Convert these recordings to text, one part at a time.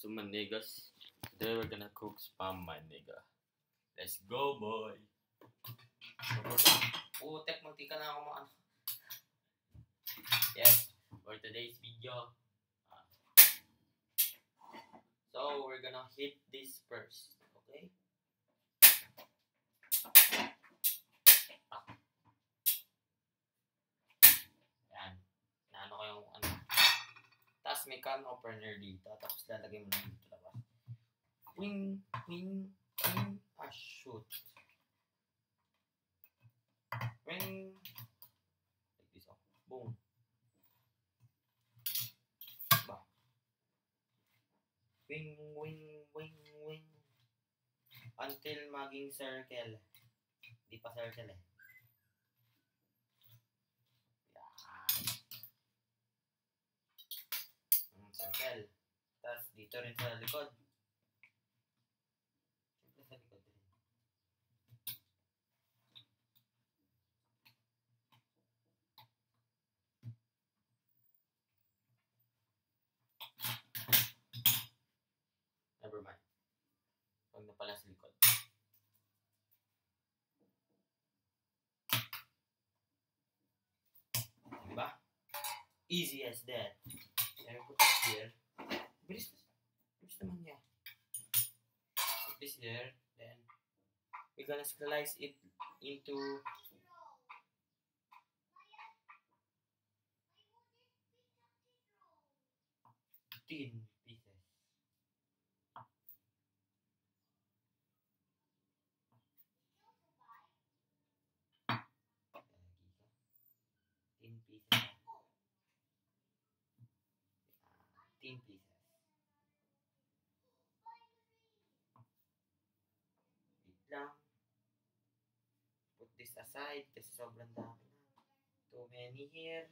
to my niggas. Today we're gonna cook spam, my nigga. Let's go, boy. Putek, munti ka na ako mga Yes, for today's video. So we're gonna hit this first, okay? Yan. Naano ko yung ano. Tapos may can opener dito. Tapos lalagay mo lang dito labas. Wing, wing, wing. Ah, shoot. Wing. Like this, oh. Boom. Ba. Wing, wing, wing, wing. Until maging circle. Di pa circle eh. Circle. Tapos dito rin sa likod. Siyempre sa likod rin. Never mind. Huwag na pala sa likod. Diba? Easy as that. I put this here. Bilis naman niya. Put this here. Then, we're gonna slice it into thin pieces. Thin pieces. Thin pieces. Wait lang. Put this aside kasi sobrang dami na. Too many here.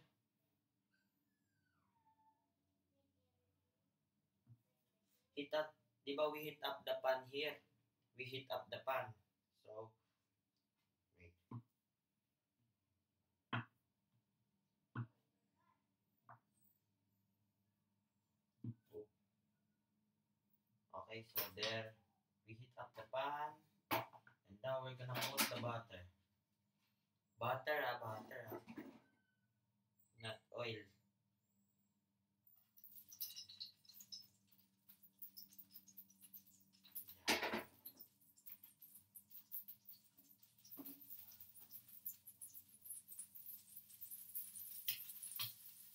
Heat up. Diba we heat up the pan here? We heat up the pan. So, wait. Okay, so there. We heat up the pan. And now we're gonna put the butter. Butter. Not oil.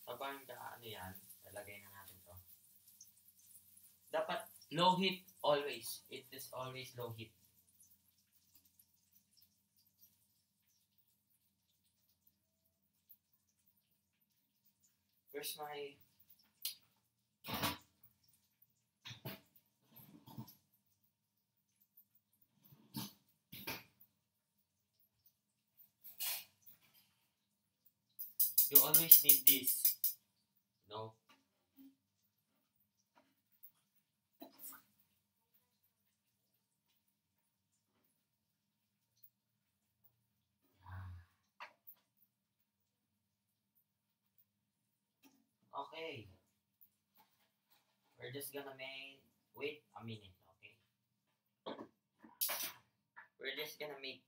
Habang ano yan, lalagay na natin to. Dapat low heat always. It is always low heat. Where's my... You always need this. No? Okay. We're just gonna wait a minute, okay? We're just gonna make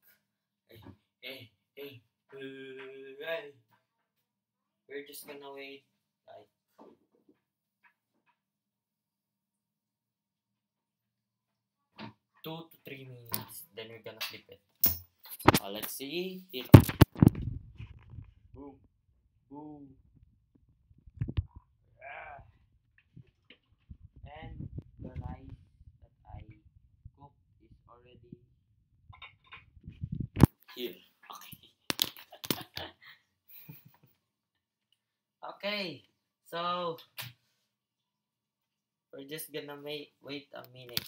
we're just gonna wait like 2 to 3 minutes. Then we're gonna flip it. Let's see. Here. Boom. Boom. And the rice that I cooked is already here. Okay. Okay. So we're just gonna wait a minute.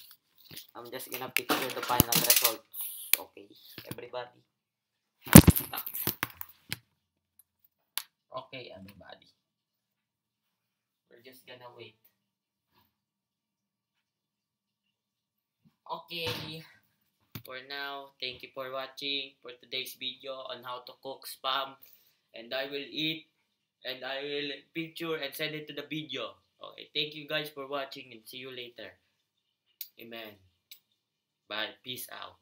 I'm just gonna picture the final result. Okay, everybody. Okay, everybody. We're just gonna wait. Okay. For now, thank you for watching for today's video on how to cook spam. And I will eat and I will picture and send it to the video. Okay, thank you guys for watching and see you later. Amen. Bye. Peace out.